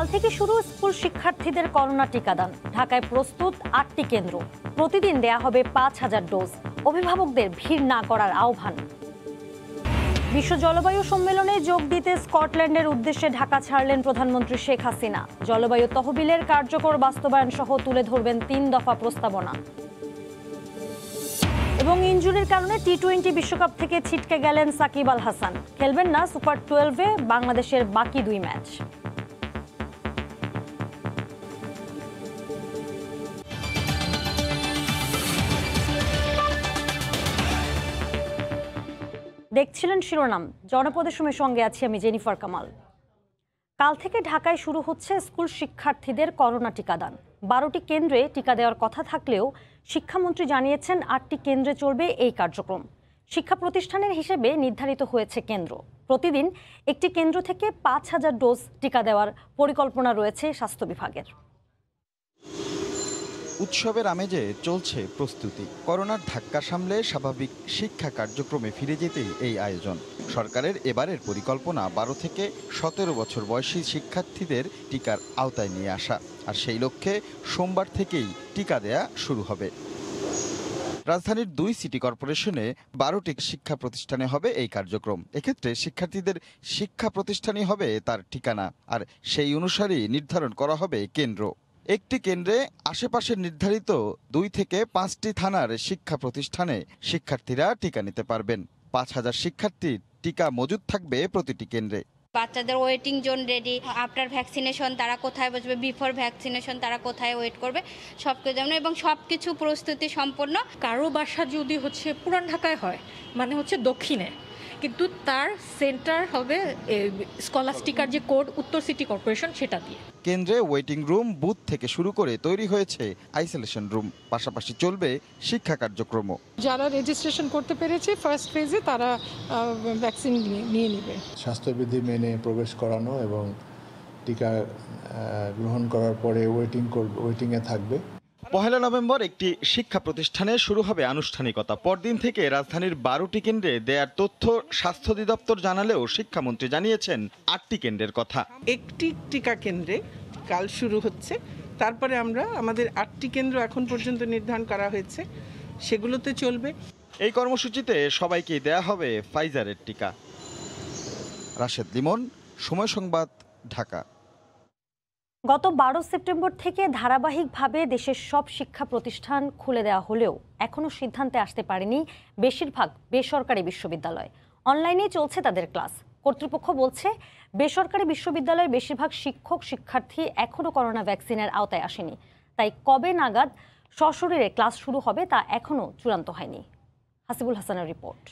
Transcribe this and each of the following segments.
কাল থেকে শুরু স্কুল শিক্ষার্থীদের করোনা টিকাদান। ঢাকায় প্রস্তুত ৮টি কেন্দ্র। প্রতিদিন দেয়া হবে ৫,০০০ ডোজ। অভিভাবকদের ভিড় না করার আহ্বান। বিশ্ব জলবায়ু সম্মেলনে যোগ দিতে স্কটল্যান্ডের উদ্দেশ্যে ঢাকা ছাড়লেন প্রধানমন্ত্রী শেখ হাসিনা। জলবায়ু তহবিলের কার্যকর বাস্তবায়ন সহ তুলে ধরবেন ৩ দফা প্রস্তাবনা। এবং ইনজুরির কারণে টি-20 বিশ্বকাপ থেকে ছিটকে গেলেন সাকিব আল হাসান। খেলবেন না সুপার 12-এ বাংলাদেশের বাকি 2 ম্যাচ। দেখছিলেন শিরোনাম, জনপদের সময় সঙ্গে আছি আমি জেনিফার কামাল। কাল থেকে ঢাকায় শুরু হচ্ছে স্কুল শিক্ষার্থীদের করোনা টিকাদান। 12টি কেন্দ্রে টিকা দেওয়ার কথা থাকলেও শিক্ষামন্ত্রী জানিয়েছেন 8টি কেন্দ্রে চলবে এই কার্যক্রম। শিক্ষা প্রতিষ্ঠানের হিসেবে নির্ধারিত হয়েছে কেন্দ্র। প্রতিদিন একটি কেন্দ্র থেকে ৫,০০০ ডোজ টিকা দেওয়ার পরিকল্পনা রয়েছে স্বাস্থ্য বিভাগের। উৎসবের আমেজে চলছে প্রস্তুতি। করোনার ধাক্কা সামলে স্বাভাবিক শিক্ষা কার্যক্রমে ফিরে যেতেই এই আয়োজন। সরকারের এবারের পরিকল্পনা 12 থেকে 17 বছর বয়সী শিক্ষার্থীদের টিকার আওতায় নিয়ে আসা। আর সেই লক্ষ্যে সোমবার থেকেই টিকা দেয়া শুরু হবে। রাজধানীর 2 সিটি কর্পোরেশনে 12টি শিক্ষা প্রতিষ্ঠানে হবে এই কার্যক্রম। এক্ষেত্রে শিক্ষার্থীদের শিক্ষা প্রতিষ্ঠানই হবে তার ঠিকানা, আর সেই অনুসারেই নির্ধারণ করা হবে কেন্দ্র। একটি কেন্দ্রে আশেপাশের নির্ধারিত 2 থেকে 5টি থানার শিক্ষা প্রতিষ্ঠানে শিক্ষার্থীরা টিকা নিতে পারবেন। 5,000 শিক্ষার্থীর টিকা মজুদ থাকবে প্রতিটি কেন্দ্রে। বাচ্চাদের waiting zone ready, after vaccination তারা কোথায় বসবে, বিফোর ভ্যাকসিনেশন তারা কোথায় ওয়েট করবে, সব কিছু যেমন এবং সব কিছু প্রস্তুতি সম্পন্ন। কারো বাসা যদি পুরান ঢাকায় হয় মানে দক্ষিণে, কিন্তু তার সেন্টার হবে স্কলাস্টিকার যে কোড উত্তর সিটি কর্পোরেশন সেটা দিয়ে। কেন্দ্রে ওয়েটিং রুম, বুথ থেকে শুরু করে তৈরি হয়েছে আইসোলেশন রুম। পাশাপাশি চলবে শিক্ষা কার্যক্রমও। যারা রেজিস্ট্রেশন করতে পেরেছে ফার্স্ট ফেজে তারা ভ্যাকসিন নিয়ে নেবে। স্বাস্থ্যবিধি মেনে প্রবেশ করানো এবং টিকা গ্রহণ করার পরে ওয়েটিংয়ে থাকবে। 1 নভেম্বর একটি শিক্ষা প্রতিষ্ঠানে শুরু হবে আনুষ্ঠানিকতা। পরদিন থেকে রাজধানীর 12টি কেন্দ্রে দেয়ার তথ্য স্বাস্থ্য অধিদপ্তর জানালেও শিক্ষামন্ত্রী জানিয়েছেন 8টি কেন্দ্রের কথা। একটি টিকা কেন্দ্রে কাল শুরু হচ্ছে, তারপরে আমাদের 8টি কেন্দ্র এখন পর্যন্ত নির্ধারণ করা হয়েছে, সেগুলোতে চলবে। এই কর্মসূচিতে সবাইকেই দেয়া হবে ফাইজারের টিকা। রাশেদ লিমন, সময় সংবাদ, ঢাকা। গত 12 সেপ্টেম্বর থেকে ধারাবাহিকভাবে দেশের সব শিক্ষা প্রতিষ্ঠান খুলে দেওয়া হলেও এখনও সিদ্ধান্তে আসতে পারেনি বেশিরভাগ বেসরকারি বিশ্ববিদ্যালয়। অনলাইনেই চলছে তাদের ক্লাস। কর্তৃপক্ষ বলছে বেসরকারি বিশ্ববিদ্যালয়ের বেশিরভাগ শিক্ষক শিক্ষার্থী এখনও করোনা ভ্যাকসিনের আওতায় আসেনি। তাই কবে নাগাদ সশরীরে ক্লাস শুরু হবে তা এখনও চূড়ান্ত হয়নি। হাসিবুল হাসানের রিপোর্ট।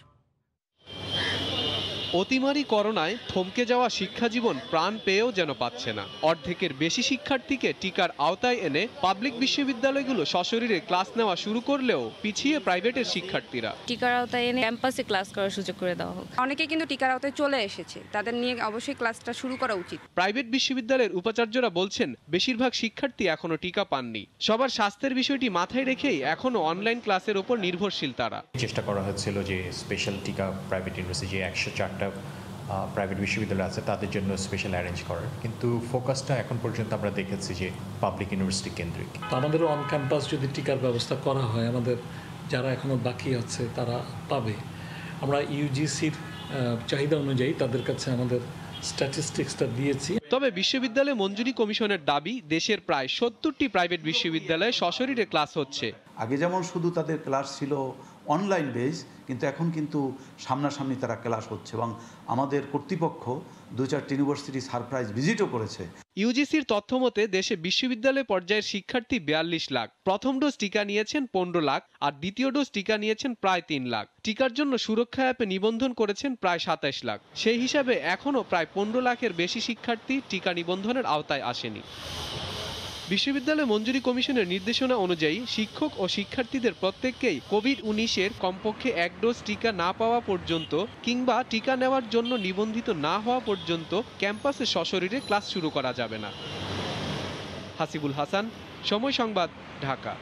অতিমারি করোনায় থমকে যাওয়া শিক্ষাজীবন প্রাণ পেয়েও যেন পাচ্ছে না। অর্ধেকের বেশি শিক্ষার্থীকে টিকার আওতায় এনে পাবলিক বিশ্ববিদ্যালয়গুলো সশরীরে ক্লাস নেওয়া শুরু করলেও পিছিয়ে প্রাইভেটের শিক্ষার্থীরা। টিকার আওতায় এনে ক্যাম্পাসে ক্লাস করার সুযোগ করে দেওয়া হোক। অনেকে কিন্তু টিকার আওতায় চলে এসেছে, তাদের নিয়ে অবশ্যই ক্লাসটা শুরু করা উচিত। প্রাইভেট বিশ্ববিদ্যালয়ের উপাচার্যরা বলছেন বেশিরভাগ শিক্ষার্থী এখনো টিকা পাননি। সবার স্বাস্থ্যের বিষয়টি মাথায় রেখেই এখনো অনলাইন ক্লাসের উপর নির্ভরশীল তারা। চেষ্টা করা হচ্ছিল যে স্পেশাল টিকা প্রাইভেট ইউনিভার্সিটি 104টা প্রাইভেট বিশ্ববিদ্যালয় আছে তাদের জন্য স্পেশাল অ্যারেঞ্জ করার, কিন্তু ফোকাসটা এখন পর্যন্ত আমরা দেখেছি যে পাবলিক ইউনিভার্সিটি কেন্দ্রিক। তো আমাদেরও অন ক্যাম্পাস যদি টিকার ব্যবস্থা করা হয়, আমাদের যারা এখনও বাকি আছে তারা পাবে। আমরা ইউজিসির চাহিদা অনুযায়ী তাদের কাছে আমাদের স্ট্যাটিস্টিক্সটা দিয়েছি। তবে বিশ্ববিদ্যালয় মঞ্জুরি কমিশনের দাবি দেশের প্রায় 70টি প্রাইভেট বিশ্ববিদ্যালয়ে সশরীরে ক্লাস হচ্ছে। আগে যেমন শুধু তাদের ক্লাস ছিল অনলাইন বেস, কিন্তু এখন কিন্তু সামনাসামনি তারা ক্লাস হচ্ছে এবং আমাদের কর্তৃপক্ষ 2-4টি ইউনিভার্সিটি সারপ্রাইজ ভিজিটও করেছে। ইউজিসির তথ্য মতে দেশে বিশ্ববিদ্যালয় পর্যায়ের শিক্ষার্থী 42 লাখ। প্রথম ডোজ টিকা নিয়েছেন 15 লাখ আর দ্বিতীয় ডোজ টিকা নিয়েছেন প্রায় 3 লাখ। টিকার জন্য সুরক্ষা অ্যাপে নিবন্ধন করেছেন প্রায় 27 লাখ। সেই হিসাবে এখনও প্রায় 15 লাখের বেশি শিক্ষার্থী টিকা নিবন্ধনের আওতায় আসেনি। বিশ্ববিদ্যালয় মঞ্জুরি কমিশনের নির্দেশনা অনুযায়ী শিক্ষক ও শিক্ষার্থীদের প্রত্যেককেই কোভিড-19-এর কমপক্ষে 1 ডোজ টিকা না পাওয়া পর্যন্ত কিংবা টিকা নেওয়ার জন্য নিবন্ধিত না হওয়া পর্যন্ত ক্যাম্পাসে সশরীরে ক্লাস শুরু করা যাবে না। হাসিবুল হাসান, সময় সংবাদ, ঢাকা।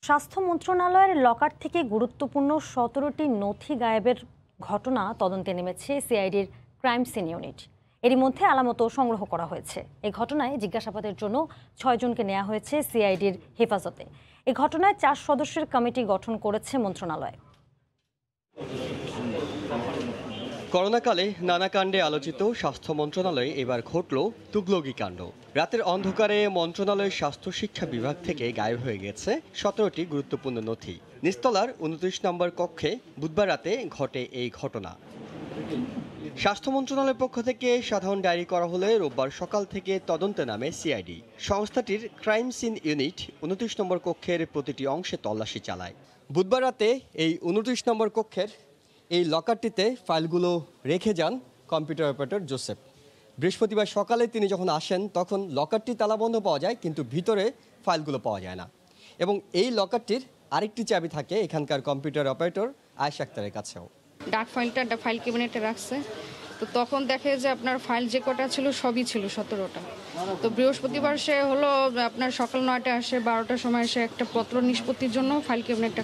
স্বাস্থ্য মন্ত্রণালয়ের লকার থেকে গুরুত্বপূর্ণ 17টি নথি গায়েবের ঘটনা তদন্তে নেমেছে সিআইডির ক্রাইম সিন ইউনিট। এরই মধ্যে আলামতও সংগ্রহ করা হয়েছে। এই ঘটনায় জিজ্ঞাসাবাদের জন্য 6 জনকে নেওয়া হয়েছে সিআইডির হেফাজতে। এই ঘটনায় 4 সদস্যের কমিটি গঠন করেছে মন্ত্রণালয়। করোনাকালে নানা কাণ্ডে আলোচিত স্বাস্থ্য মন্ত্রণালয়ে এবার ঘটল তুগলকি কাণ্ড। রাতের অন্ধকারে মন্ত্রণালয়ের স্বাস্থ্য শিক্ষা বিভাগ থেকে গায়েব হয়ে গেছে 17টি গুরুত্বপূর্ণ নথি। নিচতলার 29 নম্বর কক্ষে বুধবার রাতে ঘটে এই ঘটনা। স্বাস্থ্য মন্ত্রণালয়ের পক্ষ থেকে সাধারণ ডায়েরি করা হলে রোববার সকাল থেকে তদন্তে নামে সিআইডি। সংস্থাটির ক্রাইম সিন ইউনিট 29 নম্বর কক্ষের প্রতিটি অংশে তল্লাশি চালায়। বুধবার রাতে এই 29 নম্বর কক্ষের এই লকারটিতে ফাইলগুলো রেখে যান কম্পিউটার অপারেটর জোসেফ। বৃহস্পতিবার সকালে তিনি যখন আসেন তখন লকারটি তালাবন্ধ পাওয়া যায়, কিন্তু ভিতরে ফাইলগুলো পাওয়া যায় না। এবং এই লকারটির আরেকটি চাবি থাকে এখানকার কম্পিউটার অপারেটর আয়েশা আক্তারের কাছেও। ডাক ফাইলটা ফাইল ক্যাবিনেটে রাখছে, তো তখন দেখে যে আপনার ফাইল যে কটা ছিল সবই ছিল 17টা। তো বৃহস্পতিবার সে হলো আপনার সকাল 9টায় আসে, 12টার সময় এসে একটা পত্র নিষ্পত্তির জন্য ফাইল ক্যাবিনেটটা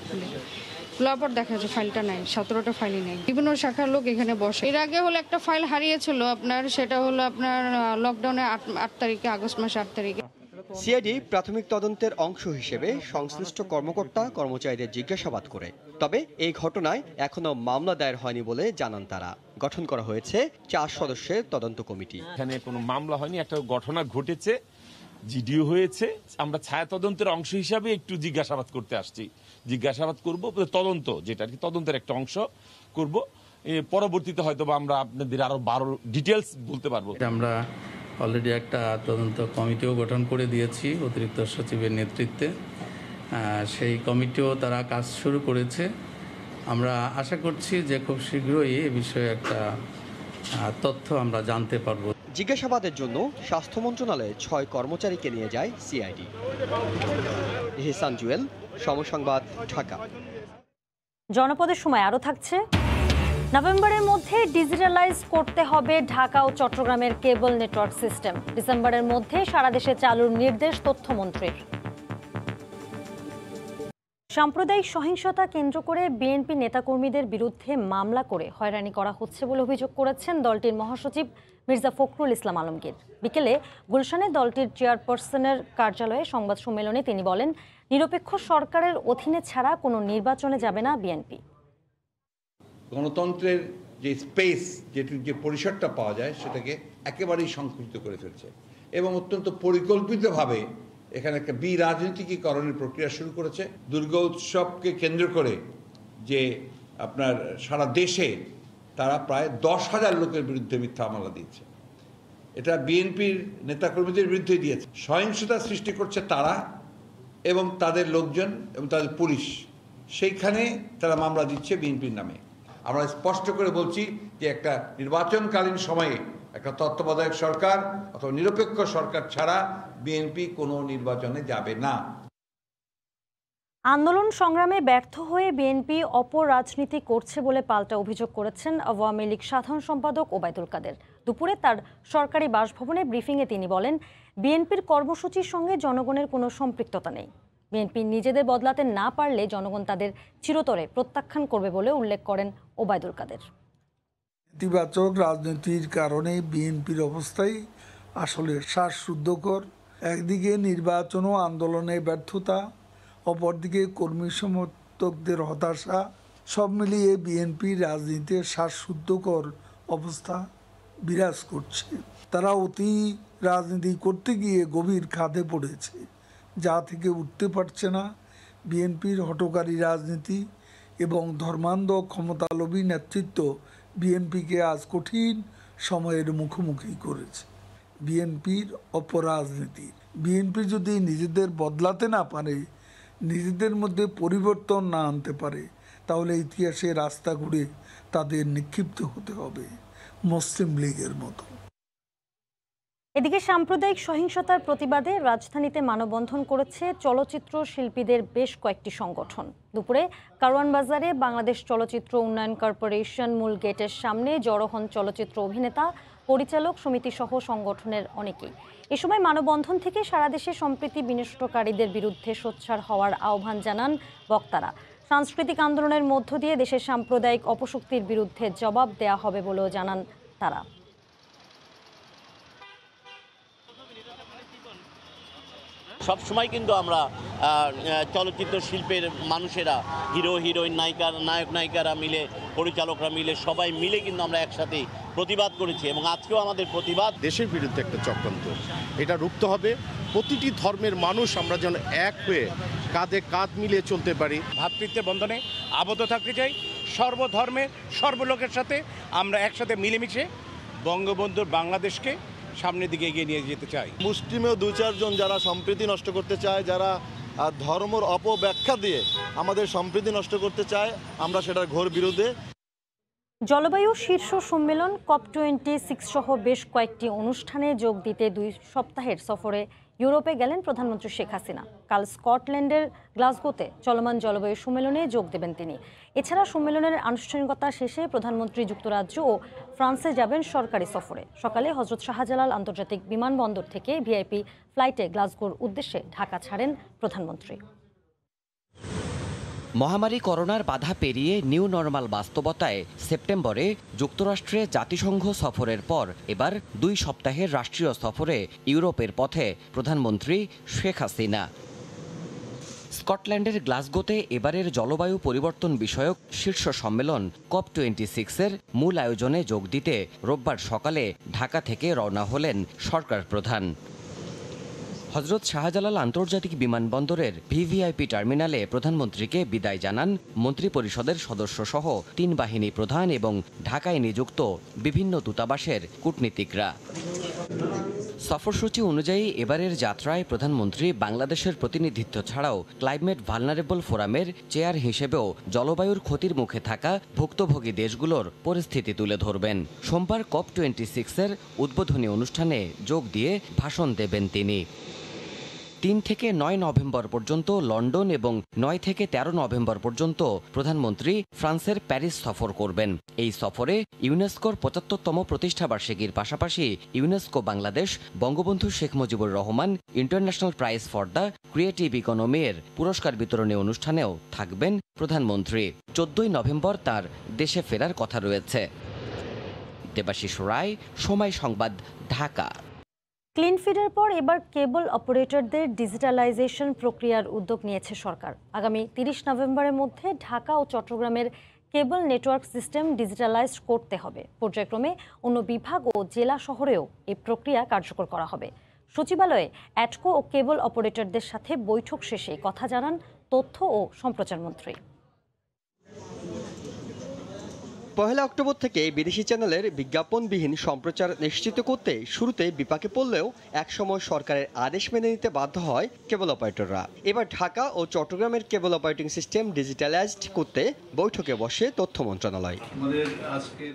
খোলার পর দেখা যায় ফাইলটা নাই, 17টা ফাইলই নেই। বিভিন্ন শাখার লোক এখানে বসে। এর আগে হলো একটা ফাইল হারিয়েছিল আপনার, সেটা হলো আপনার লকডাউনে 8 তারিখে, আগস্ট মাসে 8 তারিখে। সিআইডি প্রাথমিক তদন্তের অংশ হিসেবে সংশ্লিষ্ট কর্মকর্তা কর্মচারীদের জিজ্ঞাসাবাদ করে। তবে এই ঘটনায় এখনো মামলা দায়ের হয়নি বলে জানান তারা। গঠন করা হয়েছে 4 সদস্যের তদন্ত কমিটি। এখানে কোনো মামলা হয়নি, একটা ঘটনা ঘটেছে, জিডিও হয়েছে। আমরা ছায়া তদন্তের অংশ হিসাবে একটু জিজ্ঞাসাবাদ করতে আসছি। জিজ্ঞাসাবাদ করব, তদন্ত যেটা আর কি তদন্তের একটা অংশ করব। পরবর্তীতে হয়তো আমরা আপনাদের আরো 12 ডিটেলস বলতে পারবো। আমরা অলরেডি একটা তদন্ত কমিটিও গঠন করে দিয়েছি অতিরিক্ত সচিবের নেতৃত্বে। সেই কমিটিও তারা কাজ শুরু করেছে। আমরা আশা করছি যে খুব শীঘ্রই এ বিষয়ে একটা তথ্য আমরা জানতে পারব। জিজ্ঞাসাবাদের জন্য স্বাস্থ্য মন্ত্রণালয়ে 6 কর্মচারীকে নিয়ে যায় সিআইডি। ইহসান জুয়েল, সময় সংবাদ, ঢাকা। জনপদের সময় আরও থাকছে। নভেম্বরের মধ্যে ডিজিটালাইজ করতে হবে ঢাকা ও চট্টগ্রামের কেবল নেটওয়ার্ক সিস্টেম। ডিসেম্বরের মধ্যে সারা দেশে চালুর নির্দেশ তথ্যমন্ত্রীর। সাম্প্রদায়িক সহিংসতা কেন্দ্র করে বিএনপি নেতাকর্মীদের বিরুদ্ধে মামলা করে হয়রানি করা হচ্ছে বলে অভিযোগ করেছেন দলটির মহাসচিব মির্জা ফখরুল ইসলাম আলমগীর। বিকেলে গুলশানে দলটির চেয়ারপারসনের কার্যালয়ে সংবাদ সম্মেলনে তিনি বলেন, নিরপেক্ষ সরকারের অধীনে ছাড়া কোনো নির্বাচনে যাবে না বিএনপি। গণতন্ত্রের যে স্পেস, যে পরিসরটা পাওয়া যায় সেটাকে একেবারেই সংকুচিত করে ফেলছে এবং অত্যন্ত পরিকল্পিতভাবে এখানে একটা রাজনীতিকীকরণের প্রক্রিয়া শুরু করেছে। দুর্গা উৎসবকে কেন্দ্র করে যে আপনার সারা দেশে তারা প্রায় 10,000 লোকের বিরুদ্ধে মিথ্যা মামলা দিয়েছে। এটা বিএনপির নেতাকর্মীদের বিরুদ্ধে দিয়েছে। সহিংসতা সৃষ্টি করছে তারা এবং তাদের লোকজন এবং তাদের পুলিশ, সেইখানে তারা মামলা দিচ্ছে বিএনপির নামে। আমরা স্পষ্ট করে বলছি যে একটা নির্বাচনকালীন সময়ে একটা তত্ত্বাবধায়ক সরকার অথবা নিরপেক্ষ সরকার ছাড়া বিএনপি কোনো নির্বাচনে যাবে না। আন্দোলন সংগ্রামে ব্যর্থ হয়ে বিএনপি অপরাজনীতি করছে বলে পাল্টা অভিযোগ করেছেন আওয়ামী লীগ সাধারণ সম্পাদক ওবায়দুল কাদের। দুপুরে তার সরকারি বাসভবনে ব্রিফিংয়ে তিনি বলেন, বিএনপির কর্মসূচির সঙ্গে জনগণের কোনো সম্পৃক্ততা নেই। বিএনপি নিজেদের বদলাতে না পারলে জনগণ তাদের চিরতরে প্রত্যাখ্যান করবে বলে উল্লেখ করেন ওবায়দুল কাদের। নেতিবাচক রাজনীতির কারণে বিএনপির অবস্থাই আসলে শ্বাসরুদ্ধকর। একদিকে নির্বাচন ও আন্দোলনে ব্যর্থতা, অপরদিকে কর্মী সমর্থকদের হতাশা, সব মিলিয়ে বিএনপির রাজনীতিতে শ্বাসরুদ্ধকর অবস্থা বিরাজ করছে। তারা অতি রাজনীতি করতে গিয়ে গভীর খাদে পড়েছে, যা থেকে উঠতে পারছে না। বিএনপির হঠকারী রাজনীতি এবং ধর্মান্ধ ক্ষমতালোভী নেতৃত্ব বিএনপিকে আজ কঠিন সময়ের মুখোমুখি করেছে। বিএনপির অপরাজনীতি, বিএনপি যদি নিজেদের বদলাতে না পারে, নিজেদের মধ্যে পরিবর্তন না আনতে পারে, তাহলে ইতিহাসে রাস্তা ঘুরে তাদের নিক্ষিপ্ত হতে হবে মুসলিম লীগের মতো। এদিকে সাম্প্রদায়িক সহিংসতার প্রতিবাদে রাজধানীতে মানববন্ধন করেছে চলচ্চিত্র শিল্পীদের বেশ কয়েকটি সংগঠন। দুপুরে কারওয়ান বাজারে বাংলাদেশ চলচ্চিত্র উন্নয়ন কর্পোরেশন মূল গেটের সামনে জড়ো হন চলচ্চিত্র অভিনেতা, পরিচালক সমিতি সহ সংগঠনের অনেকেই। এ সময় মানববন্ধন থেকে সারা দেশে সম্প্রীতি বিনষ্টকারীদের বিরুদ্ধে সোচ্চার হওয়ার আহ্বান জানান বক্তারা। সাংস্কৃতিক আন্দোলনের মধ্য দিয়ে দেশের সাম্প্রদায়িক অপশক্তির বিরুদ্ধে জবাব দেয়া হবে বলেও জানান তারা। সব সময় কিন্তু আমরা চলচ্চিত্র শিল্পের মানুষেরা, হিরো হিরোইন, নায়ক নায়িকারা মিলে, পরিচালকরা মিলে, সবাই মিলে কিন্তু আমরা একসাথে প্রতিবাদ করেছি এবং আজকেও আমাদের প্রতিবাদ। দেশের বিরুদ্ধে একটা চক্রান্ত, এটা রুখতে হবে। প্রতিটি ধর্মের মানুষ আমরা যেন এক হয়ে কাঁধে কাঁধ মিলিয়ে চলতে পারি। ভ্রাতৃত্বের বন্ধনে আবদ্ধ থাকতে চাই, সর্বধর্মের সর্বলোকের সাথে আমরা একসাথে মিলেমিশে বঙ্গবন্ধুর বাংলাদেশকে সামনের দিকে এগিয়ে নিয়ে যেতে চাই। মুসলিমেও 2-4 জন যারা সম্প্রীতি নষ্ট করতে চায়, যারা ধর্মের অপব্যাখ্যা দিয়ে আমাদের সম্প্রীতি নষ্ট করতে চায়, আমরা সেটার ঘোর বিরোধে। জলবায়ু শীর্ষ সম্মেলন COP26 সহ বেশ কয়েকটি অনুষ্ঠানে যোগ দিতে 2 সপ্তাহের সফরে ইউরোপে গেলেন প্রধানমন্ত্রী শেখ হাসিনা। কাল স্কটল্যান্ডের গ্লাসগোতে চলমান জলবায়ু সম্মেলনে যোগ দেবেন তিনি। এছাড়া সম্মেলনের আনুষ্ঠানিকতা শেষে প্রধানমন্ত্রী যুক্তরাজ্য ও ফ্রান্সে যাবেন সরকারি সফরে। সকালে হযরত শাহজালাল আন্তর্জাতিক বিমানবন্দর থেকে ভিআইপি ফ্লাইটে গ্লাসগোর উদ্দেশ্যে ঢাকা ছাড়েন প্রধানমন্ত্রী। মহামারী করোনার বাধা পেরিয়ে নিউ নরমাল বাস্তবতায় সেপ্টেম্বরে যুক্তরাষ্ট্রে জাতিসংঘ সফরের পর এবার 2 সপ্তাহের রাষ্ট্রীয় সফরে ইউরোপের পথে প্রধানমন্ত্রী শেখ হাসিনা। স্কটল্যান্ডের গ্লাসগোতে এবারের জলবায়ু পরিবর্তন বিষয়ক শীর্ষ সম্মেলন COP26-এর মূল আয়োজনে যোগ দিতে রোববার সকালে ঢাকা থেকে রওনা হলেন সরকার প্রধান। হযরত শাহজালাল আন্তর্জাতিক বিমানবন্দরের ভিভিআইপি টার্মিনালে প্রধানমন্ত্রীকে বিদায় জানান মন্ত্রিপরিষদের সদস্যসহ 3 বাহিনী প্রধান এবং ঢাকায় নিযুক্ত বিভিন্ন দূতাবাসের কূটনীতিকরা। সফরসূচি অনুযায়ী এবারের যাত্রায় প্রধানমন্ত্রী বাংলাদেশের প্রতিনিধিত্ব ছাড়াও ক্লাইমেট ভালনারেবল ফোরামের চেয়ার হিসেবেও জলবায়ুর ক্ষতির মুখে থাকা ভুক্তভোগী দেশগুলোর পরিস্থিতি তুলে ধরবেন। সোমবার COP26-এর উদ্বোধনী অনুষ্ঠানে যোগ দিয়ে ভাষণ দেবেন তিনি। 3 থেকে 9 নভেম্বর পর্যন্ত লন্ডন এবং 9 থেকে 13 নভেম্বর পর্যন্ত প্রধানমন্ত্রী ফ্রান্সের প্যারিস সফর করবেন। এই সফরে ইউনেস্কোর 75তম প্রতিষ্ঠাবার্ষিকীর পাশাপাশি UNESCO Bangladesh Bangabandhu Sheikh Mujibur Rahman international prize for the creative ইকোনমি-এর পুরস্কার বিতরণী অনুষ্ঠানেও থাকবেন প্রধানমন্ত্রী। 14 নভেম্বর তার দেশে ফেরার কথা রয়েছে। দেবাশিস রায়, সময় সংবাদ, ঢাকা। ক্লিন ফিডের পর এবার কেবল অপারেটরদের ডিজিটালাইজেশন প্রক্রিয়ার উদ্যোগ নিয়েছে সরকার। আগামী 30 নভেম্বরের মধ্যে ঢাকা ও চট্টগ্রামের কেবল নেটওয়ার্ক সিস্টেম ডিজিটালাইজড করতে হবে। পর্যায়ক্রমে অন্য বিভাগ ও জেলা শহরেও এই প্রক্রিয়া কার্যকর করা হবে। সচিবালয়ে অ্যাটকো ও কেবল অপারেটরদের সাথে বৈঠক শেষে কথা জানান তথ্য ও সম্প্রচার মন্ত্রী। 1 অক্টোবর থেকে বিদেশি চ্যানেলের বিজ্ঞাপনবিহীন সম্প্রচার নিশ্চিত করতে শুরুতে বিপাকে পড়লেও একসময় সরকারের আদেশ মেনে নিতে বাধ্য হয় কেবল অপারেটররা। এবার ঢাকা ও চট্টগ্রামের কেবল অপারেটিং সিস্টেম ডিজিটালাইজড করতে বৈঠকে বসে তথ্য মন্ত্রণালয়।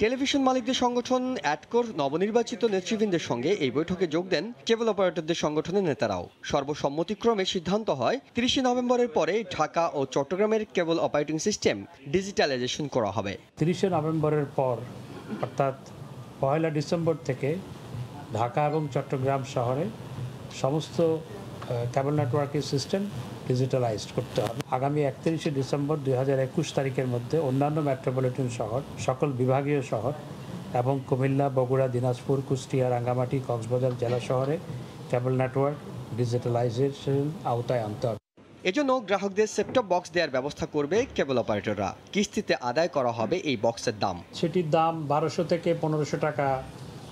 টেলিভিশন মালিকদের সংগঠন অ্যাটকোর নবনির্বাচিত নেতৃবৃন্দের সঙ্গে এই বৈঠকে যোগ দেন কেবল অপারেটরদের সংগঠনের নেতারাও। সর্বসম্মতিক্রমে সিদ্ধান্ত হয় 30 নভেম্বরের পরে ঢাকা ও চট্টগ্রামের কেবল অপারেটিং সিস্টেম ডিজিটালাইজেশন করা হবে। 30 নভেম্বরের পর অর্থাৎ 1 ডিসেম্বর থেকে ঢাকা এবং চট্টগ্রাম শহরে সমস্ত কেবল নেটওয়ার্কের সিস্টেম ডিজিটালাইজড করতে হবে। আগামী 31 ডিসেম্বর 2021 তারিখের মধ্যে অন্যান্য মেট্রোপলিটন শহর, সকল বিভাগীয় শহর এবং কুমিল্লা, বগুড়া, দিনাজপুর, কুষ্টিয়া, রাঙ্গামাটি, কক্সবাজার জেলা শহরে কেবল নেটওয়ার্ক ডিজিটালাইজেশন আওতায় আনতে হবে। এজন্য গ্রাহকদের সেটটপ বক্স দেওয়ার ব্যবস্থা করবে কেবল অপারেটররা। কিস্তিতে আদায় করা হবে এই বক্সের দাম। সেটির দাম 1200 থেকে 1500 টাকা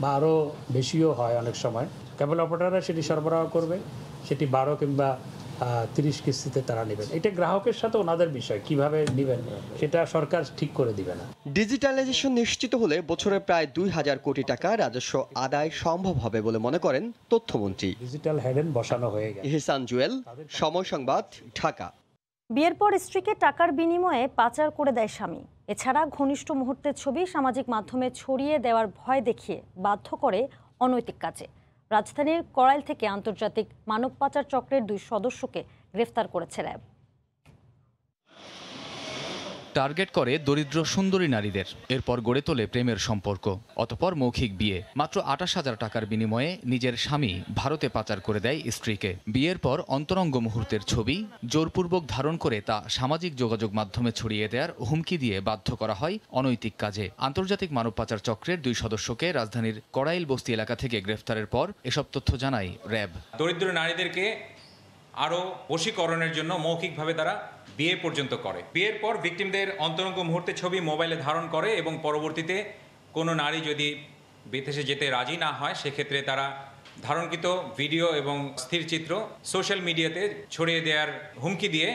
বা আরও বেশিও হয় অনেক সময়। কেবল অপারেটররা সেটি সরবরাহ করবে, সেটি 12 কিংবা 30 কিস্তিতে তারা নেবেন। এটা গ্রাহকের সাথে ওনাদের বিষয়, কিভাবে নেবেন সেটা সরকার ঠিক করে দিবে না। ডিজিটালাইজেশন নিশ্চিত হলে বছরে প্রায় 2000 কোটি টাকা রাজস্ব আদায় সম্ভব হবে বলে মনে করেন তথ্যমন্ত্রী। ডিজিটাল হেডেন বসানো হয়ে গেছে। ইহসান জুয়েল, সময় সংবাদ, ঢাকা। বিয়ের পর স্ত্রীকে টাকার বিনিময়ে পাচার করে দেয় স্বামী। এছাড়া ঘনিষ্ঠ মুহূর্তের ছবি সামাজিক মাধ্যমে ছড়িয়ে দেওয়ার ভয় দেখিয়ে বাধ্য করে অনৈতিক কাজে। রাজধানীর কড়াইল থেকে আন্তর্জাতিক মানব পাচার চক্রের 2 সদস্যকে গ্রেফতার করেছে র্যাব। টার্গেট করে দরিদ্র সুন্দরী নারীদের, এরপর গড়ে তোলে প্রেমের সম্পর্ক, অতঃপর মৌখিক বিয়ে। মাত্র 28,000 টাকার বিনিময়ে নিজের স্বামী ভারতে পাচার করে দেয় স্ত্রীকে। বিয়ের পর অন্তরঙ্গ মুহূর্তের ছবি জোরপূর্বক ধারণ করে তা সামাজিক যোগাযোগ মাধ্যমে ছড়িয়ে দেওয়ার হুমকি দিয়ে বাধ্য করা হয় অনৈতিক কাজে। আন্তর্জাতিক মানব পাচার চক্রের 2 সদস্যকে রাজধানীর কড়াইল বস্তি এলাকা থেকে গ্রেফতারের পর এসব তথ্য জানায় র্যাব। দরিদ্র নারীদেরকে আরও বশীকরণের জন্য মৌখিকভাবে তারা বিয়ে পর্যন্ত করে। বিয়ের পর ভিকটিমদের অন্তরঙ্গ মুহূর্তের ছবি মোবাইলে ধারণ করে এবং পরবর্তীতে কোনো নারী যদি বিদেশে যেতে রাজি না হয় সেক্ষেত্রে তারা ধারণকৃত ভিডিও এবং স্থির চিত্র সোশ্যাল মিডিয়াতে ছড়িয়ে দেওয়ার হুমকি দিয়ে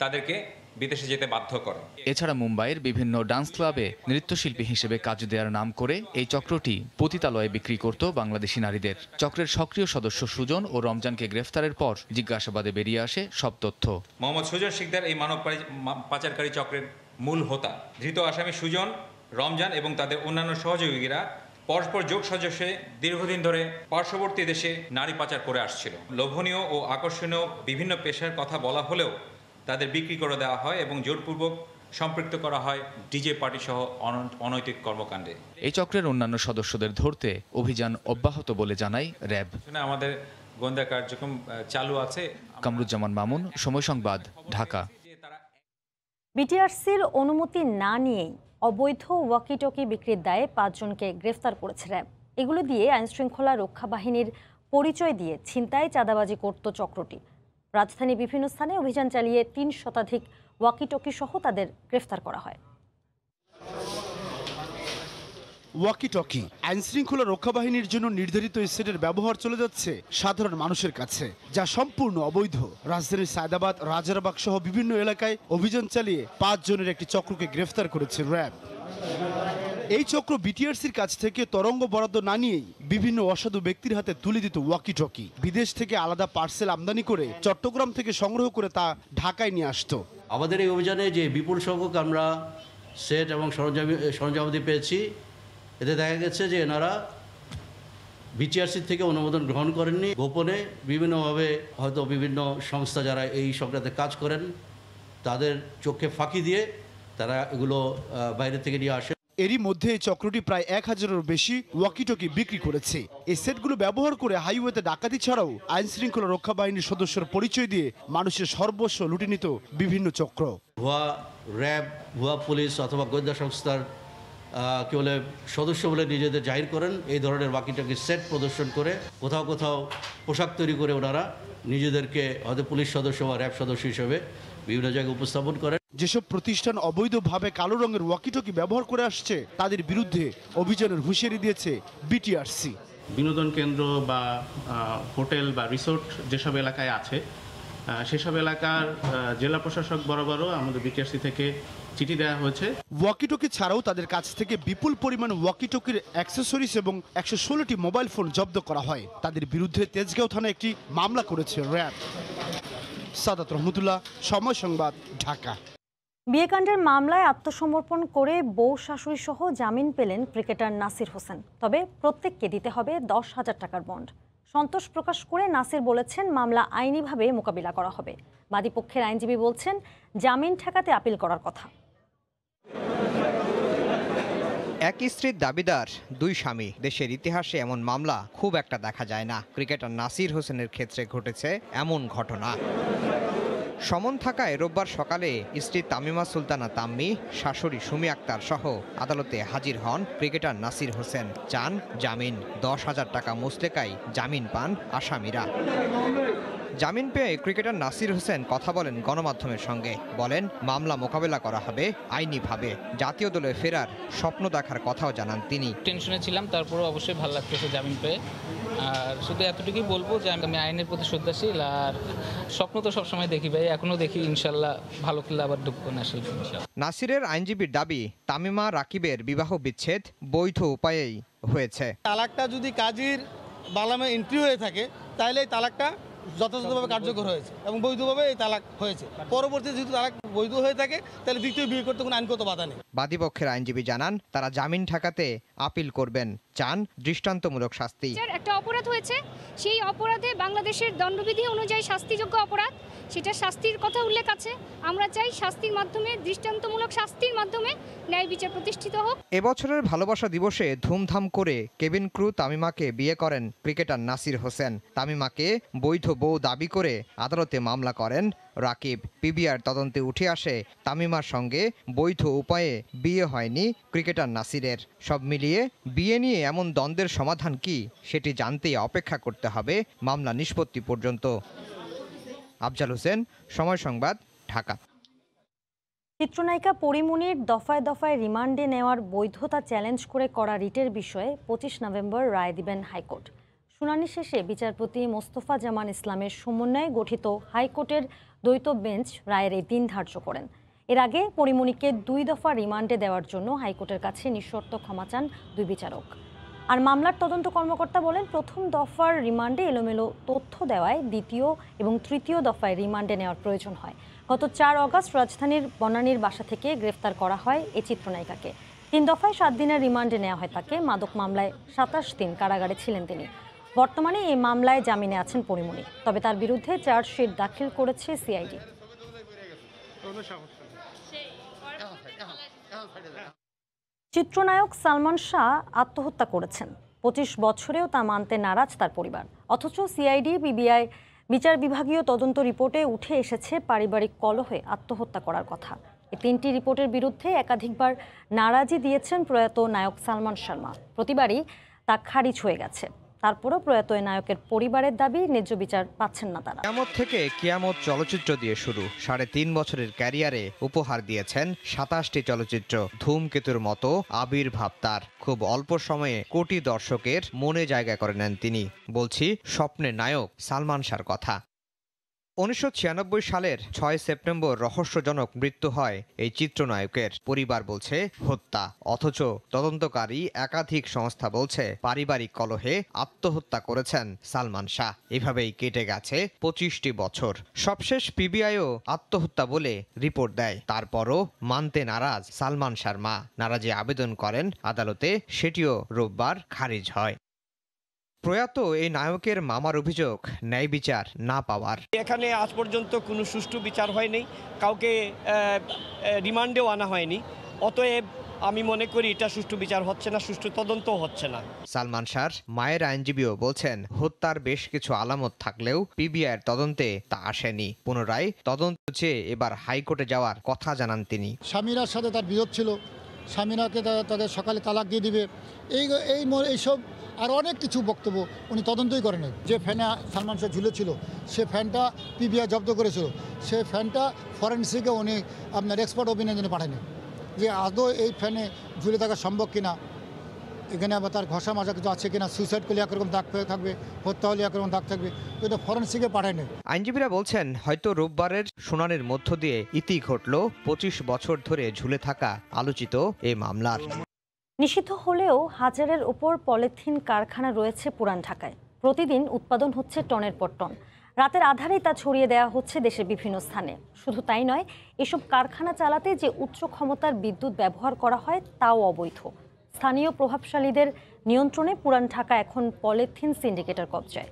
তাদেরকে বিদেশে যেতে বাধ্য করে। এছাড়া মুম্বাইয়ের বিভিন্ন ডান্স ক্লাবে নৃত্যশিল্পী হিসেবে কাজ দেওয়ার নাম করে এই চক্রটি পতিতালয়ে বিক্রি করত বাংলাদেশি নারীদের। চক্রের সক্রিয় সদস্য সুজন ও রমজানকে গ্রেফতারের পর জিজ্ঞাসাবাদে বেরিয়ে আসে সব তথ্য। মোহাম্মদ সুজন শিকদার এই মানব পাচারকারী চক্রের মূল হোতা। ধৃত আসামি সুজন, রমজান এবং তাদের অন্যান্য সহযোগীরা পরস্পর যোগ সাজসে দীর্ঘদিন ধরে পার্শ্ববর্তী দেশে নারী পাচার করে আসছিল। লোভনীয় ও আকর্ষণীয় বিভিন্ন পেশার কথা বলা হলেও তাদের বিক্রি করে দেওয়া হয় এবং জোরপূর্বক সম্পৃক্ত করা হয় ডিজে পার্টি সহ অনৈতিক কর্মকাণ্ডে। এই চক্রের অন্যান্য সদস্যদের ধরতে অভিযান অব্যাহত বলে জানায় র্যাব। আমাদের গোয়েন্দা কার্যক্রম চালু আছে। কামরুজ্জামান মামুন, সময় সংবাদ, ঢাকা। বিটিআরসির অনুমতি না নিয়েই অবৈধ ওয়াকিটকি বিক্রির দায়ে ৫ জনকে গ্রেফতার করেছে র্যাব। এগুলো দিয়ে আইনশৃঙ্খলা রক্ষা বাহিনীর পরিচয় দিয়ে ছিনতাই, চাঁদাবাজি করত চক্রটি। রাজধানীর বিভিন্ন স্থানে অভিযান চালিয়ে ৩ শতাধিক ওয়াকিটকি সহ তাদের গ্রেফতার করা হয়। ওয়াকিটকি আইনশৃঙ্খলা রক্ষা বাহিনীর জন্য নির্ধারিত সেটের ব্যবহার চলে যাচ্ছে সাধারণ মানুষের কাছে, যা সম্পূর্ণ অবৈধ। রাজধানীর সায়দাবাদ, রাজারবাগ সহ বিভিন্ন এলাকায় অভিযান চালিয়ে ৫ জনের একটি চক্রকে গ্রেফতার করেছে র্যাব। এই চক্র বিটিআরসির কাছ থেকে তরঙ্গ বরাদ্দ না নিয়েই বিভিন্ন অসাধু ব্যক্তির হাতে তুলে দিত ওয়াকিটকি। বিদেশ থেকে আলাদা পার্সেল আমদানি করে চট্টগ্রাম থেকে সংগ্রহ করে তা ঢাকায় নিয়ে আসতো। আমাদের এই অভিযানে যে বিপুল সংখ্যক আমরা সেট এবং সরঞ্জামাদি পেয়েছি, এতে দেখা গেছে যে এনারা বিটিআরসি থেকে অনুমোদন গ্রহণ করেননি। গোপনে বিভিন্নভাবে হয়তো বিভিন্ন সংস্থা যারা এই সংক্রান্তে কাজ করেন তাদের চোখে ফাঁকি দিয়ে তারা এগুলো বাইরে থেকে নিয়ে আসে। এরই মধ্যে এই চক্রটি প্রায় ১,০০০-এরও বেশি ওয়াকিটকি বিক্রি করেছে। এই সেটগুলো ব্যবহার করে হাইওয়েতে ডাকাতি ছাড়াও আইনশৃঙ্খলা রক্ষা বাহিনীর সদস্যের পরিচয় দিয়ে মানুষের সর্বস্ব লুটে নিত বিভিন্ন চক্র। ভুয়া র্যাব, ভুয়া পুলিশ অথবা গোয়েন্দা সংস্থার কি বলে সদস্য বলে নিজেদের জাহির করেন। এই ধরনের ওয়াকিটকি সেট প্রদর্শন করে কোথাও কোথাও পোশাক তৈরি করে ওনারা নিজেদেরকে হয়তো পুলিশ সদস্য বা র্যাব সদস্য হিসেবে বিভিন্ন জায়গায় উপস্থাপন করেন। যেসব প্রতিষ্ঠান অবৈধভাবে কালো রঙের ওয়াকিটকি ব্যবহার করে আসছে তাদের বিরুদ্ধে অভিযানের হুঁশিয়ারি দিয়েছে বিটিআরসি। বিনোদন কেন্দ্র বা হোটেল বা রিসোর্ট যেসব এলাকায় আছে সেসব এলাকার জেলা প্রশাসক বরাবরও আমাদের বিটিআরসি থেকে চিঠি দেওয়া হয়েছে। ওয়াকিটকি ছাড়াও তাদের কাছ থেকে বিপুল পরিমাণ ওয়াকিটকির অ্যাক্সেসরিজ এবং ১১৬টি মোবাইল ফোন জব্দ করা হয়। তাদের বিরুদ্ধে তেজগাঁও থানায় একটি মামলা করেছে র্যাব। সাদাত রহমতুল্লাহ, সময় সংবাদ, ঢাকা। বিয়েকাণ্ডের মামলায় আত্মসমর্পণ করে বউ শাশুড়ি সহ জামিন পেলেন ক্রিকেটার নাসির হোসেন। তবে প্রত্যেককে দিতে হবে ১০,০০০ টাকার বন্ড। সন্তোষ প্রকাশ করে নাসির বলেছেন, মামলা আইনিভাবে মোকাবিলা করা হবে। বাদীপক্ষের আইনজীবী বলছেন, জামিন ঠেকাতে আপিল করার কথা। এক স্ত্রীর দাবিদার দুই স্বামী। দেশের ইতিহাসে এমন মামলা খুব একটা দেখা যায় না। ক্রিকেটার নাসির হোসেনের ক্ষেত্রে ঘটেছে এমন ঘটনা। সমন থাকায় রোববার সকালে স্ত্রী তামিমা সুলতানা তাম্মি, শাশুড়ি সুমি আক্তার সহ আদালতে হাজির হন ক্রিকেটার নাসির হোসেন। চান জামিন। ১০,০০০ টাকা মুচলেকায় জামিন পান আসামিরা। জামিন পেয়ে ক্রিকেটার নাসির হোসেন কথা বলেন গণমাধ্যমের সঙ্গে। বলেন, মামলা মোকাবেলা করা হবে আইনিভাবে। জাতীয় দলে ফেরার স্বপ্ন দেখার কথাও জানান তিনি। টেনশনে ছিলাম, তারপরেও অবশ্যই ভালো লাগতেছে জামিন পেয়ে। আর শুধু এতটুকুই বলবো যে আমি আইনের প্রতি শ্রদ্ধাশীল, আর স্বপ্ন তো সবসময় দেখি ভাই, এখনো দেখি। ইনশাল্লাহ ভালো খেললে আবার ঢুকবো না। নাসিরের আইনজীবীর দাবি, তামিমা রাকিবের বিবাহ বিচ্ছেদ বৈধ উপায়েই হয়েছে। তালাকটা যদি কাজীর বালামে এন্ট্রি হয়ে থাকে তাহলে এই তালাকটা যথাযথভাবে কার্যকর হয়েছে এবং বৈধভাবে এই তালাক হয়েছে। পরবর্তীতে যদি তালাক বৈধ হয়ে থাকে তাহলে দ্বিতীয় বিয়ে করতে কোনো আইনগত বাধা নেই। বাদীপক্ষের আইনজীবী জানান, তারা জামিন ঠেকাতে আপিল করবেন। চান দৃষ্টান্তমূলক শাস্তি। একটা অপরাধ হয়েছে, সেই অপরাধে বাংলাদেশের দণ্ডবিধি অনুযায়ী শাস্তিযোগ্য অপরাধ, সেটা শাস্তির কথা উল্লেখ আছে। আমরা চাই শাস্তির মাধ্যমে, দৃষ্টান্তমূলক শাস্তির মাধ্যমে ন্যায় বিচার প্রতিষ্ঠিত হোক। এবছরের ভালোবাসা দিবসে ধুমধাম করে কেবিন ক্রু তামিমাকে বিয়ে করেন ক্রিকেটার নাসির হোসেন। তামিমাকে বৈধ বউ দাবি করে আদালতে মামলা করেন রাকিব। পিবিআর তদন্তে উঠে আসে তামিমার সঙ্গে বৈধ উপায়ে বিয়ে হয়নি ক্রিকেটার নাসিরের। সব মিলিয়ে বিয়ে নিয়ে এমন দ্বন্দ্বের সমাধান কি, সেটি জানতেই অপেক্ষা করতে হবে মামলা নিষ্পত্তি পর্যন্ত। আফজাল হোসেন, সময় সংবাদ, ঢাকা। চিত্রনায়িকা পরিমণির দফায় দফায় রিমান্ডে নেওয়ার বৈধতা চ্যালেঞ্জ করে করা রিটের বিষয়ে 25 নভেম্বর রায় দিবেন হাইকোর্ট। শুনানি শেষে বিচারপতি মোস্তফা জামান ইসলামের সমন্বয়ে গঠিত হাইকোর্টের দ্বৈত বেঞ্চ রায়ের এই দিন ধার্য করেন। এর আগে পরিমণিকে 2 দফা রিমান্ডে দেওয়ার জন্য হাইকোর্টের কাছে নিঃশর্ত ক্ষমা চান 2 বিচারক। আর মামলার তদন্ত কর্মকর্তা বলেন, প্রথম দফার রিমান্ডে এলোমেলো তথ্য দেওয়ায় দ্বিতীয় এবং তৃতীয় দফায় রিমান্ডে নেওয়ার প্রয়োজন হয়। গত 4 অগস্ট রাজধানীর বনানীর বাসা থেকে গ্রেফতার করা হয় এই চিত্রনায়িকাকে। 3 দফায় 7 দিনের রিমান্ডে নেওয়া হয় তাকে। মাদক মামলায় 27 দিন কারাগারে ছিলেন তিনি। বর্তমানে এই মামলায় জামিনে আছেন পরিমণি, তবে তার বিরুদ্ধে চার্জশিট দাখিল করেছে সিআইডি। চিত্রনায়ক সালমান শাহ আত্মহত্যা করেছেন। 25 বছরেও তা মানতে নারাজ তার পরিবার। অথচ সিআইডি পিবিআই বিচার বিভাগীয় তদন্ত রিপোর্টে উঠে এসেছে পারিবারিক কলহে আত্মহত্যা করার কথা। এই 3টি রিপোর্টের বিরুদ্ধে একাধিকবার নারাজি দিয়েছেন প্রয়াত নায়ক সালমান শাহ। প্রতিবারই তা খারিজ হয়ে গেছে। তারপরও প্রয়াত নায়কের পরিবারের দাবি, ন্যায্য বিচার পাচ্ছেন না তারা। কিয়ামত থেকে কিয়ামত চলচ্চিত্র দিয়ে শুরু 3.5 বছরের ক্যারিয়ারে উপহার দিয়েছেন 27টি চলচ্চিত্র। ধূমকেতুর মতো আবির্ভাব তার। খুব অল্প সময়ে কোটি দর্শকের মনে জায়গা করে নেন তিনি। বলছি স্বপ্নের নায়ক সালমান শাহর কথা। 1996 সালের 6 সেপ্টেম্বর রহস্যজনক মৃত্যু হয় এই চিত্রনায়কের। পরিবার বলছে হত্যা, অথচ তদন্তকারী একাধিক সংস্থা বলছে পারিবারিক কলহে আত্মহত্যা করেছেন সালমান শাহ। এভাবেই কেটে গেছে 25টি বছর। সবশেষ পিবিআইও আত্মহত্যা বলে রিপোর্ট দেয়। তারপরও মানতে নারাজ সালমান শাহর মা। নারাজি আবেদন করেন আদালতে, সেটিও রোববার খারিজ হয়। প্রয়াত এই নায়কের মামার অভিযোগ ন্যায় বিচার না পাওয়ার। এখানে আজ পর্যন্ত কোনো সুষ্ঠু বিচার হয়নি, কাউকে রিমান্ডেও আনা হয়নি। অতএব আমি মনে করি এটা সুষ্ঠু বিচার হচ্ছে না, সুষ্ঠু তদন্ত হচ্ছে না। সালমান শাহর মায়ের আইনজীবীও বলছেন হত্যার বেশ কিছু আলামত থাকলেও পিবিআইয়ের তদন্তে তা আসেনি। পুনরায় তদন্ত চেয়ে এবার হাইকোর্টে যাওয়ার কথা জানান তিনি। স্বামীরার সাথে তার বিরোধ ছিল, স্বামীরাকে তাকে সকালে তালাক দিয়ে দিবে, এইসব আর অনেক কিছু বক্তব্য উনি তদন্তই করেন। যে ফ্যানে সালমান শাহ ঝুলেছিল সে ফ্যানটা পিবিআই জব্দ করেছিল, সে ফ্যানটা ফরেন্সিকে উনি আপনার এক্সপার্ট অপিনিয়নের জন্য পাঠায়নি যে আদৌ এই ফ্যানে ঝুলে থাকা সম্ভব কিনা, এখানে আবার তার ঘষা মাজা কিছু আছে কিনা, সুইসাইড করলে একরকম দাগ থাকবে, হত্যা হলে একরকম দাগ থাকবে, কিন্তু ফরেন্সিকে পাঠায়নি। আইনজীবীরা বলছেন হয়তো রোববারের শুনানির মধ্য দিয়ে ইতি ঘটল 25 বছর ধরে ঝুলে থাকা আলোচিত এই মামলার। নিষিদ্ধ হলেও হাজারের উপর পলিথিন কারখানা রয়েছে পুরান ঢাকায়। প্রতিদিন উৎপাদন হচ্ছে টনের পর টন। রাতের আধারেই তা ছড়িয়ে দেওয়া হচ্ছে দেশের বিভিন্ন স্থানে। শুধু তাই নয়, এসব কারখানা চালাতে যে উচ্চ ক্ষমতার বিদ্যুৎ ব্যবহার করা হয় তাও অবৈধ। স্থানীয় প্রভাবশালীদের নিয়ন্ত্রণে পুরান ঢাকা এখন পলিথিন সিন্ডিকেটের কবজায়।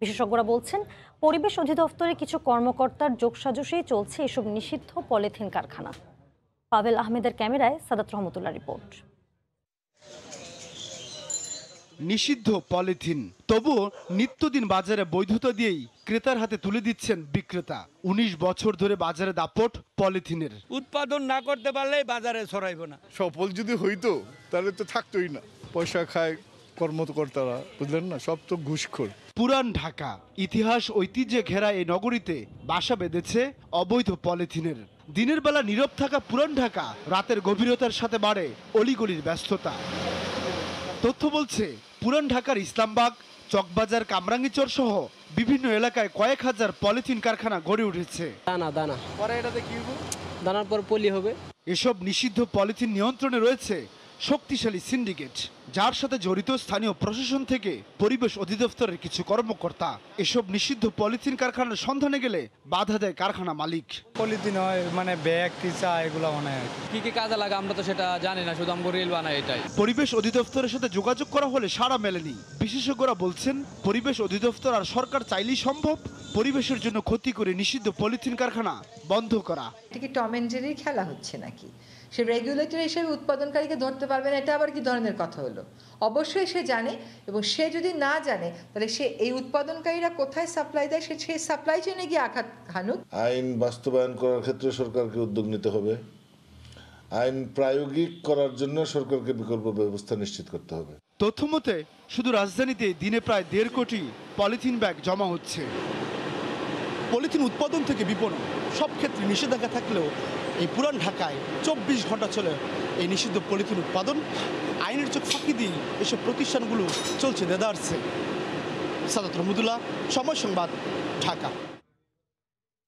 বিশেষজ্ঞরা বলছেন, পরিবেশ অধিদপ্তরের কিছু কর্মকর্তার যোগসাজশেই চলছে এসব নিষিদ্ধ পলিথিন কারখানা। পাভেল আহমেদের ক্যামেরায় সাদাত রহমতুল্লাহ রিপোর্ট। নিষিদ্ধ পলিথিন, তবুও নিত্যদিন বাজারে বৈধতা দিয়েই ক্রেতার হাতে তুলে দিচ্ছেন বিক্রেতা। 19 বছর ধরে বাজারে দাপট পলিথিনের। উৎপাদন না করতে পারলে বাজারে ছড়াইব না। সফল যদি হইতো তাহলে তো থাকতোই না। পয়সা খায় কর্মকর্তারা, বুঝলেন না, সব তো ঘুষখোর। পুরান ঢাকা ইতিহাস ঐতিহ্যে ঘেরা এই নগরীতে বাসা বেঁধেছে অবৈধ পলিথিনের। দিনের বেলা নীরব থাকা পুরান ঢাকা রাতের গভীরতার সাথে বাড়ে অলিগলির ব্যস্ততা। তথ্য বলছে, পুরান ঢাকার ইসলামবাগ, চকবাজার, কামরাঙ্গীচর সহ বিভিন্ন এলাকায় কয়েক হাজার পলিথিন কারখানা গড়ে উঠেছে। দানার পর পলি হবে। এসব নিষিদ্ধ পলিথিন নিয়ন্ত্রণে রয়েছে শক্তিশালী সিন্ডিকেট, যার সাথে জড়িত স্থানীয় প্রশাসন থেকে পরিবেশ অধিদপ্তরের কিছু কর্মকর্তা। এসব নিষিদ্ধ পলিথিন কারখানার সন্ধানে গেলে বাধা দেয় কারখানা মালিক। পলিথিন হয় মানে ব্যাগ, টিসা, এগুলো বানায়। কি কি কাজে লাগে আমরা তো সেটা জানি না, শুধু আমরা রিল বানাই এটাই। পরিবেশ অধিদপ্তরের সাথে যোগাযোগ করা হলে সাড়া মেলেনি। বিশেষজ্ঞরা বলছেন, পরিবেশ অধিদপ্তর আর সরকার চাইলেই সম্ভব পরিবেশের জন্য ক্ষতি করে নিষিদ্ধ পলিথিন কারখানা বন্ধ করা। এটা কি টম এন্ড জেরির খেলা হচ্ছে নাকি? সে রেগুলেটর হিসেবে উৎপাদনকারীকে ধরতে পারবে না, এটা আবার কি ধরনের কথা হলো? অবশ্যই সে জানে, এবং সে যদি না জানে তাহলে সে এই উৎপাদনকারীরা কোথায় সাপ্লাই দেয় সে সাপ্লাই চেনে গিয়ে আঘাত হানুক। আইন বাস্তবায়ন করার ক্ষেত্রে সরকারকে উদ্যোগ নিতে হবে। আইন প্রায়োগিক করার জন্য সরকারকে বিকল্প ব্যবস্থা নিশ্চিত করতে হবে। তথ্যমতে শুধু রাজধানীতে দিনে প্রায় 1.5 কোটি পলিথিন ব্যাগ জমা হচ্ছে। পলিথিন উৎপাদন থেকে বিপণন সব ক্ষেত্রে নিষেধাজ্ঞা থাকলেও এই পুরান ঢাকায় 24 ঘন্টা চলে এই নিষিদ্ধ পলিথিন উৎপাদন। আইনের চোখ ফাঁকি দিয়ে এসব প্রতিষ্ঠানগুলো চলছে দেদারসে। সাদাত রহমতুল্লাহ, সময় সংবাদ, ঢাকা।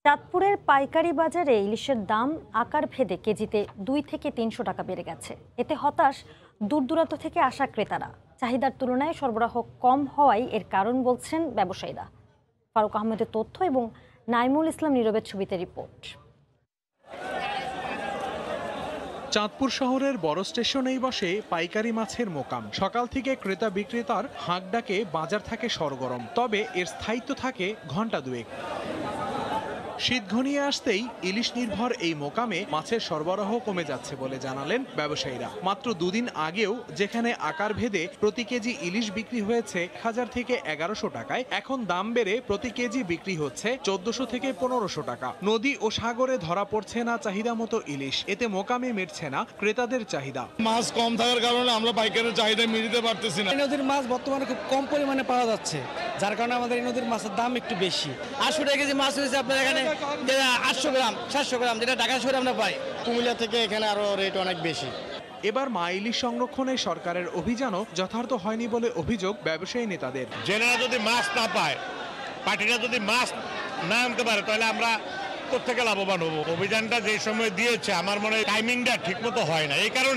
চাঁদপুরের পাইকারি বাজারে ইলিশের দাম আকার ভেদে কেজিতে 2 থেকে 300 টাকা বেড়ে গেছে। এতে হতাশ দূর দূরান্ত থেকে আসা ক্রেতারা। চাহিদার তুলনায় সরবরাহ কম হওয়ায় এর কারণ বলছেন ব্যবসায়ীরা। ফারুক আহমেদের তথ্য এবং নাইমুল ইসলাম নীরবের ছবিতে রিপোর্ট। চাঁদপুর শহরের বড় স্টেশনেই বসে পাইকারি মাছের মোকাম। সকাল থেকে ক্রেতা বিক্রেতার হাঁক ডাকে বাজার থাকে সরগরম, তবে এর স্থায়িত্ব থাকে ঘন্টা দুয়েক। শীত ঘনিয়ে আসতেই ইলিশ নির্ভর এই মোকামে মাছের সরবরাহ কমে যাচ্ছে বলে জানালেন ব্যবসায়ীরা। মাত্র দুদিন আগেও যেখানে আকার ভেদে প্রতি কেজি ইলিশ বিক্রি হয়েছে 1000 থেকে 1100 টাকায়, এখন দাম বেড়ে প্রতি কেজি বিক্রি হচ্ছে 1400 থেকে 1500 টাকা। নদী ও সাগরে ধরা পড়ছে না চাহিদা মতো ইলিশ, এতে মোকামে মিটছে না ক্রেতাদের চাহিদা। মাছ কম থাকার কারণে আমরা পাইকারের চাহিদা মিটাতে পারতেছি না। নদীর মাছ বর্তমানে খুব কম পরিমাণে পাওয়া যাচ্ছে, যার কারণে আমাদের এই নদীর মাছের দাম একটু বেশি। 800 টাকা কেজি মাছ হয়েছে আপনার এখানে 800 গ্রাম 700 গ্রাম, যেটা ঢাকা শহরে আমরা পাই। কুমিল্লা থেকে এখানে আরো রেট অনেক বেশি। এবার মা ইলিশ সংরক্ষণে সরকারের অভিযানও যথার্থ হয়নি বলে অভিযোগ ব্যবসায়ী নেতাদের। জেলেরা যদি মাছ না পায়, পার্টিরা যদি মাছ না আনতে পারে, তাহলে আমরা কোথেকে লাভবান হবো? অভিযানটা যে সময় দিয়েছে আমার মনে হয় টাইমিংটা ঠিক মতো হয় না। এই কারণ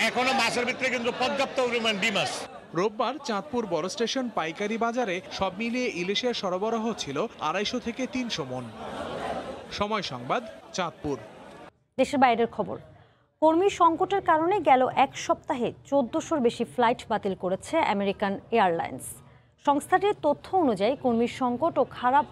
এখনো মাছের ভিতরে কিন্তু পর্যাপ্ত পরিমাণ ডিম আছে। রোববার চাঁদপুর বড় স্টেশন পাইকারি বাজারে সব মিলিয়ে ইলিশের সরবরাহ ছিল 250 থেকে 300 মণ। সময় সংবাদ, চাঁদপুর। দেশের বাইরের খবর। কর্মী সংকটের কারণে গেল এক সপ্তাহে 1400-র বেশি ফ্লাইট বাতিল করেছে আমেরিকান এয়ারলাইন্স। সংস্থাটির তথ্য অনুযায়ী কর্মীর সংকট ও খারাপ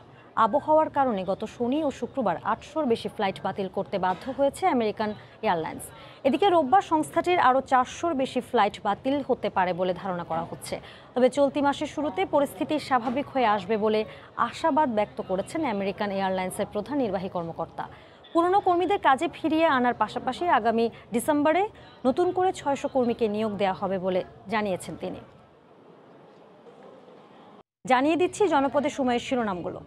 আবহাওয়ার কারণে গত শনি ও শুক্রবার 800-র বেশি ফ্লাইট বাতিল করতে বাধ্য হয়েছে আমেরিকান এয়ারলাইন্স। এদিকে রোববার সংস্থাটির আরও 400-র বেশি ফ্লাইট বাতিল হতে পারে বলে ধারণা করা হচ্ছে। তবে চলতি মাসের শুরুতে পরিস্থিতি স্বাভাবিক হয়ে আসবে বলে আশাবাদ ব্যক্ত করেছেন আমেরিকান এয়ারলাইন্সের প্রধান নির্বাহী কর্মকর্তা। পুরনো কর্মীদের কাজে ফিরিয়ে আনার পাশাপাশি আগামী ডিসেম্বরে নতুন করে 600 কর্মীকে নিয়োগ দেওয়া হবে বলে জানিয়েছেন তিনি। জানিয়ে দিচ্ছি জনপদের সময়ের শিরোনামগুলো।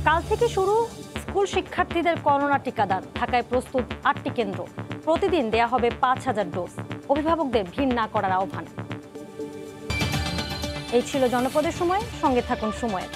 কাল থেকে শুরু স্কুল শিক্ষার্থীদের করোনা টিকাদান। ঢাকায় প্রস্তুত 8টি কেন্দ্র। প্রতিদিন দেয়া হবে 5000 ডোজ। অভিভাবকদের ভিড় না করার আহ্বান। এই ছিল জনপদের সময়। সঙ্গে থাকুন সময়ের।